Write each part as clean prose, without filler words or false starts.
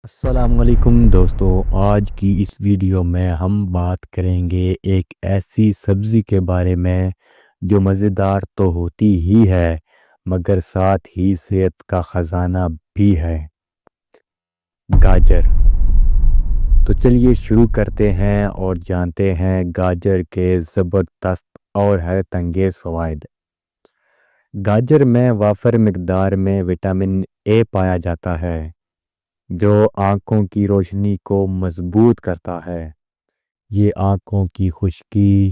السلام علیکم دوستو، آج کی اس ویڈیو میں ہم بات کریں گے ایک ایسی سبزی کے بارے میں جو مزیدار تو ہوتی ہی ہے مگر ساتھ ہی صحت کا خزانہ بھی ہے، گاجر۔ تو چلیے شروع کرتے ہیں اور جانتے ہیں گاجر کے زبردست اور حیرت انگیز فوائد۔ گاجر میں وافر مقدار میں وٹامن اے پایا جاتا ہے جو آنکھوں کی روشنی کو مضبوط کرتا ہے۔ یہ آنکھوں کی خشکی،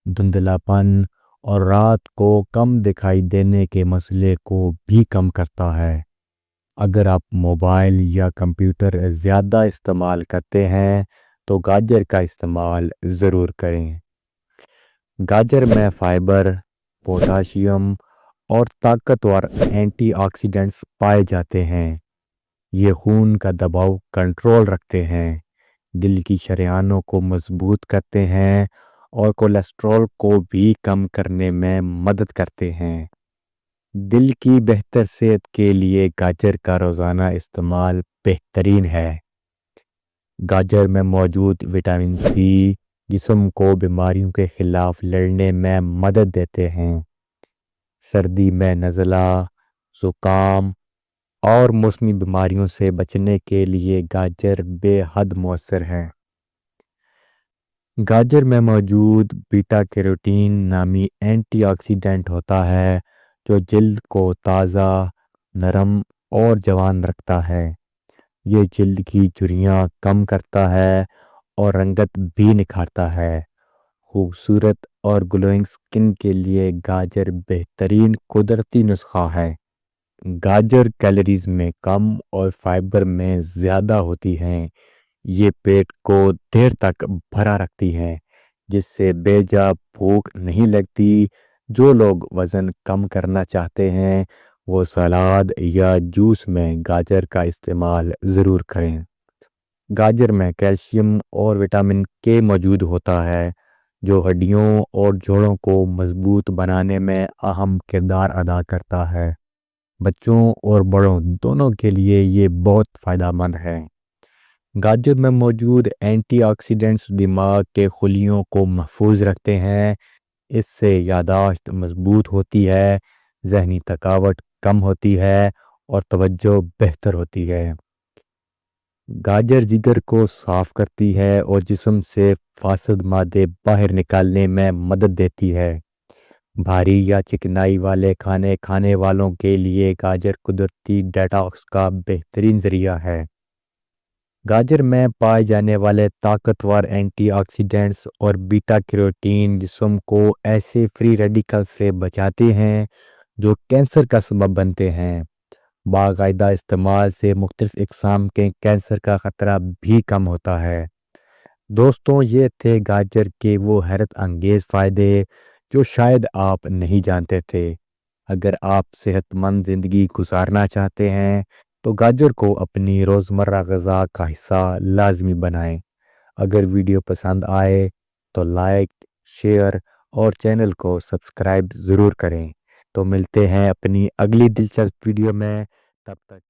دھندلاپن اور رات کو کم دکھائی دینے کے مسئلے کو بھی کم کرتا ہے۔ اگر آپ موبائل یا کمپیوٹر زیادہ استعمال کرتے ہیں تو گاجر کا استعمال ضرور کریں۔ گاجر میں فائبر، پوٹاشیم اور طاقتور اینٹی آکسیڈنٹس پائے جاتے ہیں۔ یہ خون کا دباؤ کنٹرول رکھتے ہیں، دل کی شریانوں کو مضبوط کرتے ہیں اور کولیسٹرول کو بھی کم کرنے میں مدد کرتے ہیں۔ دل کی بہتر صحت کے لیے گاجر کا روزانہ استعمال بہترین ہے۔ گاجر میں موجود وٹامن سی جسم کو بیماریوں کے خلاف لڑنے میں مدد دیتے ہیں۔ سردی میں نزلہ، زکام اور موسمی بیماریوں سے بچنے کے لیے گاجر بے حد مؤثر ہے۔ گاجر میں موجود بیٹا کیروٹین نامی اینٹی آکسیڈنٹ ہوتا ہے جو جلد کو تازہ، نرم اور جوان رکھتا ہے۔ یہ جلد کی جھریاں کم کرتا ہے اور رنگت بھی نکھارتا ہے۔ خوبصورت اور گلوئنگ سکن کے لیے گاجر بہترین قدرتی نسخہ ہے۔ گاجر کیلوریز میں کم اور فائبر میں زیادہ ہوتی ہیں۔ یہ پیٹ کو دیر تک بھرا رکھتی ہیں جس سے بے جا بھوک نہیں لگتی۔ جو لوگ وزن کم کرنا چاہتے ہیں وہ سلاد یا جوس میں گاجر کا استعمال ضرور کریں۔ گاجر میں کیلشیم اور وٹامن کے موجود ہوتا ہے جو ہڈیوں اور جوڑوں کو مضبوط بنانے میں اہم کردار ادا کرتا ہے۔ بچوں اور بڑوں دونوں کے لیے یہ بہت فائدہ مند ہے۔ گاجر میں موجود اینٹی آکسیڈنٹس دماغ کے خلیوں کو محفوظ رکھتے ہیں۔ اس سے یادداشت مضبوط ہوتی ہے، ذہنی تھکاوٹ کم ہوتی ہے اور توجہ بہتر ہوتی ہے۔ گاجر جگر کو صاف کرتی ہے اور جسم سے فاسد مادے باہر نکالنے میں مدد دیتی ہے۔ بھاری یا چکنائی والے کھانے کھانے والوں کے لیے گاجر قدرتی ڈیٹاکس کا بہترین ذریعہ ہے۔ گاجر میں پائے جانے والے طاقتور اینٹی آکسیڈنٹس اور بیٹا کیروٹین جسم کو ایسے فری ریڈیکل سے بچاتے ہیں جو کینسر کا سبب بنتے ہیں۔ باقاعدہ استعمال سے مختلف اقسام کے کینسر کا خطرہ بھی کم ہوتا ہے۔ دوستوں، یہ تھے گاجر کے وہ حیرت انگیز فائدے جو شاید آپ نہیں جانتے تھے۔ اگر آپ صحت مند زندگی گزارنا چاہتے ہیں تو گاجر کو اپنی روزمرہ غذا کا حصہ لازمی بنائیں۔ اگر ویڈیو پسند آئے تو لائک، شیئر اور چینل کو سبسکرائب ضرور کریں۔ تو ملتے ہیں اپنی اگلی دلچسپ ویڈیو میں، تب تک